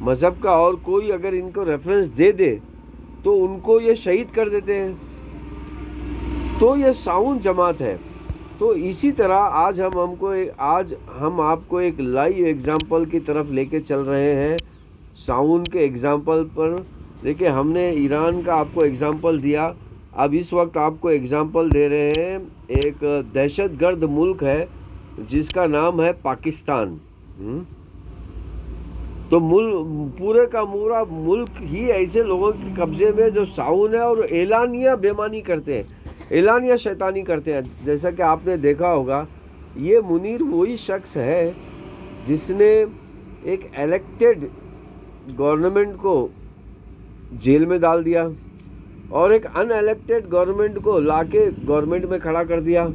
مذہب کا اور کوئی اگر ان کو ریفرنس دے دے تو ان کو یہ شہید کر دیتے ہیں. تو یہ ساؤن جماعت ہے. تو اسی طرح آج ہم آپ کو ایک لائیو ایگزامپل کی طرف لے کے چل رہے ہیں. ساؤن کے ایگزامپل پر دیکھیں، ہم نے ایران کا آپ کو ایگزامپل دیا. اب اس وقت آپ کو ایگزامپل دے رہے ہیں ایک دہشت گرد ملک ہے جس کا نام ہے پاکستان. تو پورے کا پورا ملک ہی ایسے لوگوں کے قبضے میں جو ساؤن ہے اور اعلانیہ بےمانی کرتے ہیں، اعلانیہ شیطانی کرتے ہیں. جیسا کہ آپ نے دیکھا ہوگا، یہ منیر وہی شخص ہے جس نے ایک الیکٹڈ گورنمنٹ کو جیل میں ڈال دیا اور ایک ان الیکٹڈ گورنمنٹ کو لا کے گورنمنٹ میں کھڑا کر دیا.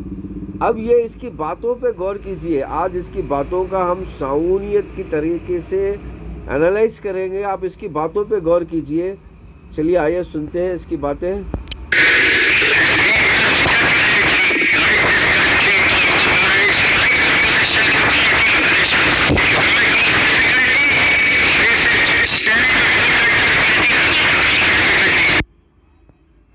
اب یہ اس کی باتوں پہ غور کیجئے. آج اس کی باتوں کا ہم ساؤنیت کی طریقے سے انالائز کریں گے. آپ اس کی باتوں پہ غور کیجئے. چلیے آئیے سنتے ہیں اس کی باتیں.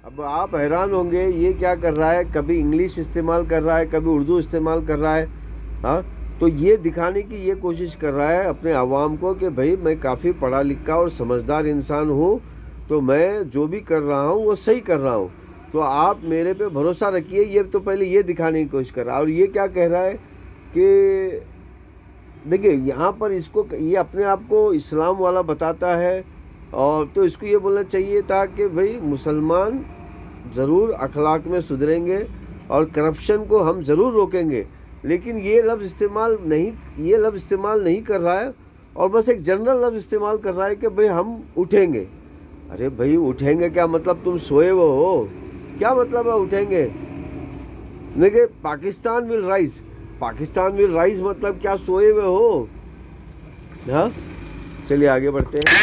اب آپ حیران ہوں گے یہ کیا کر رہا ہے، کبھی انگلش استعمال کر رہا ہے، کبھی اردو استعمال کر رہا ہے. ہاں، تو یہ دکھانے کی یہ کوشش کر رہا ہے اپنے عوام کو کہ بھائی میں کافی پڑھا لکھا اور سمجھدار انسان ہوں، تو میں جو بھی کر رہا ہوں وہ صحیح کر رہا ہوں، تو آپ میرے پہ بھروسہ رکھیے. یہ تو پہلے یہ دکھانے کی کوشش کر رہا ہے. اور یہ کیا کہہ رہا ہے کہ دیکھیے یہاں پر اس کو یہ اپنے آپ کو اسلام والا بتاتا ہے، اور تو اس کو یہ بولنا چاہیے تھا کہ بھائی مسلمان ضرور اخلاق میں سدھریں گے اور کرپشن کو ہم ضرور روکیں گے، لیکن یہ لفظ استعمال نہیں کر رہا ہے، اور بس ایک جنرل لفظ استعمال کر رہا ہے کہ بھئی ہم اٹھیں گے. ارے بھئی اٹھیں گے کیا مطلب؟ تم سوئے ہوئے ہو؟ کیا مطلب ہے اٹھیں گے؟ دیکھیں پاکستان ول رائز مطلب کیا سوئے ہوئے ہو؟ ہاں، چلیے آگے بڑھتے ہیں.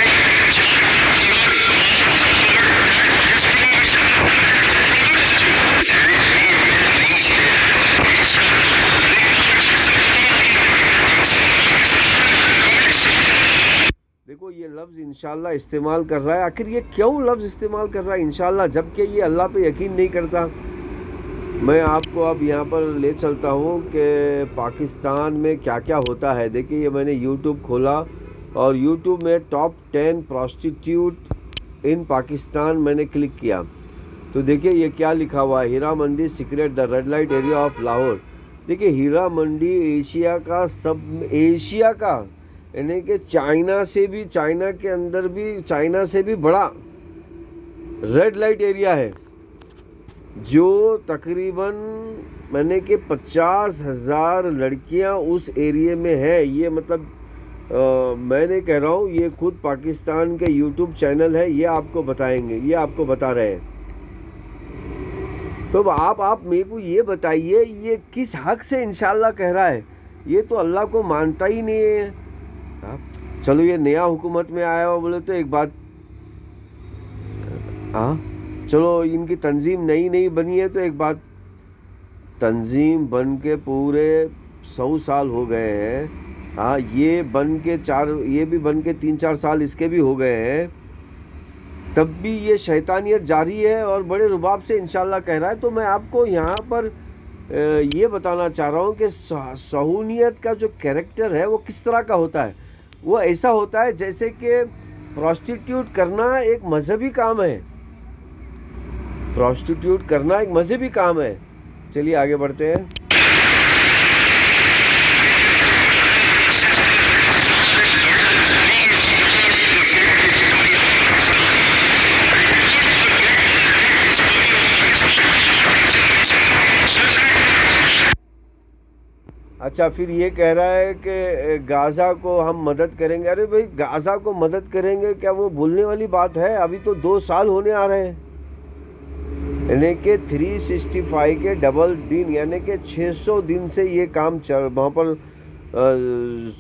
دیکھو یہ لفظ انشاءاللہ استعمال کر رہا ہے. آخر یہ کیوں لفظ استعمال کر رہا ہے انشاءاللہ، جبکہ یہ اللہ پہ یقین نہیں کرتا؟ میں آپ کو اب یہاں پر لے چلتا ہوں کہ پاکستان میں کیا کیا ہوتا ہے. دیکھیے یہ میں نے یوٹیوب کھولا اور یوٹیوب میں ٹاپ 10 پروسٹیٹیوٹ ان پاکستان میں نے کلک کیا، تو دیکھیے یہ کیا لکھا ہوا ہے، Heera Mandi secret the red light area of Lahore. دیکھیے ہیرا منڈی ایشیا کا یعنی کہ چائنا سے بھی بڑا ریڈ لائٹ ایریا ہے، جو تقریباً میں نے کہ 50,000 لڑکیاں اس ایریے میں ہیں. یہ مطلب میں نے کہہ رہا ہوں، یہ خود پاکستان کے یوٹیوب چینل ہے، یہ آپ کو بتائیں گے، یہ آپ کو بتا رہے ہیں. تو آپ میرے کو یہ بتائیے یہ کس حق سے انشاءاللہ کہہ رہا ہے؟ یہ تو اللہ کو مانتا ہی نہیں ہے. چلو یہ نیا حکومت میں آیا ہوا بولے تو ایک بات، چلو ان کی تنظیم نئی بنی ہے تو ایک بات، تنظیم بن کے پورے 100 سال ہو گئے ہیں. ہاں، یہ بھی بن کے 3-4 سال اس کے بھی ہو گئے ہیں، تب بھی یہ شیطانیت جاری ہے اور بڑے رباب سے انشاءاللہ کہہ رہا ہے. تو میں آپ کو یہاں پر یہ بتانا چاہ رہا ہوں کہ صہیونیت کا جو کیریکٹر ہے وہ کس طرح کا ہوتا ہے. وہ ایسا ہوتا ہے جیسے کہ پروسٹیٹیوٹ کرنا ایک مذہبی کام ہے. چلیے آگے بڑھتے ہیں. اچھا، پھر یہ کہہ رہا ہے کہ غازہ کو ہم مدد کریں گے. ارے بھائی غازہ کو مدد کریں گے کیا وہ بولنے والی بات ہے؟ ابھی تو 2 سال ہونے آ رہے ہیں، یعنی کہ 365 کے ڈبل دن، یعنی کہ 600 دن سے یہ کام وہاں پر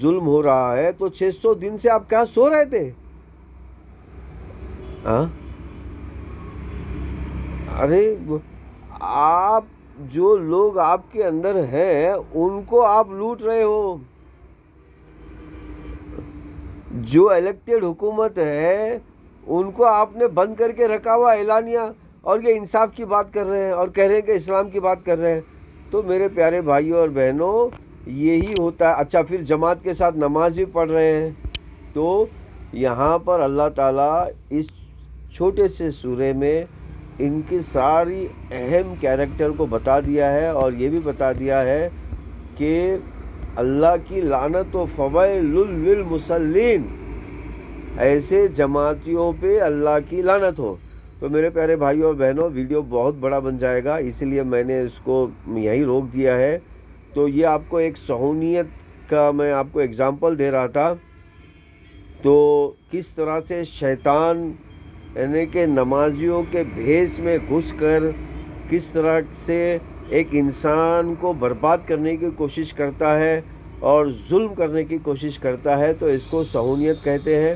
ظلم ہو رہا ہے. تو 600 دن سے آپ کیا سو رہے تھے؟ ارے آپ جو لوگ آپ کے اندر ہیں ان کو آپ لوٹ رہے ہو. جو الیکٹڈ حکومت ہے ان کو آپ نے بند کر کے رکھا ہوا اعلانیہ، اور یہ انصاف کی بات کر رہے ہیں اور کہہ رہے ہیں کہ اسلام کی بات کر رہے ہیں. تو میرے پیارے بھائیوں اور بہنوں، یہی ہوتا ہے. اچھا، پھر جماعت کے ساتھ نماز بھی پڑھ رہے ہیں. تو یہاں پر اللہ تعالیٰ اس چھوٹے سے سورے میں ان کی ساری اہم کیریکٹر کو بتا دیا ہے، اور یہ بھی بتا دیا ہے کہ اللہ کی لعنت و فویل للمصلین، ایسے جماعتیوں پہ اللہ کی لعنت ہو. تو میرے پیارے بھائیوں اور بہنوں، ویڈیو بہت بڑا بن جائے گا، اسی لیے میں نے اس کو یہیں روک دیا ہے. تو یہ آپ کو ایک صہیونیت کا میں آپ کو اگزامپل دے رہا تھا. تو کس طرح سے شیطان یعنی کہ نمازیوں کے بھیس میں گھس کر کس طرح سے ایک انسان کو برباد کرنے کی کوشش کرتا ہے اور ظلم کرنے کی کوشش کرتا ہے، تو اس کو صہیونیت کہتے ہیں.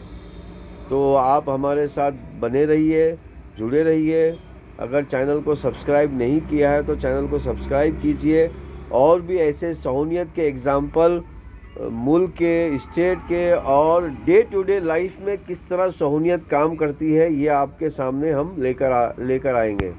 تو آپ ہمارے ساتھ بنے رہیے، جڑے رہیے. اگر چینل کو سبسکرائب نہیں کیا ہے تو چینل کو سبسکرائب کیجئے. اور بھی ایسے صہیونیت کے اگزامپل ملک کے، اسٹیٹ کے اور ڈے ٹو ڈے لائف میں کس طرح صہیونیت کام کرتی ہے، یہ آپ کے سامنے ہم لے کر آئیں گے.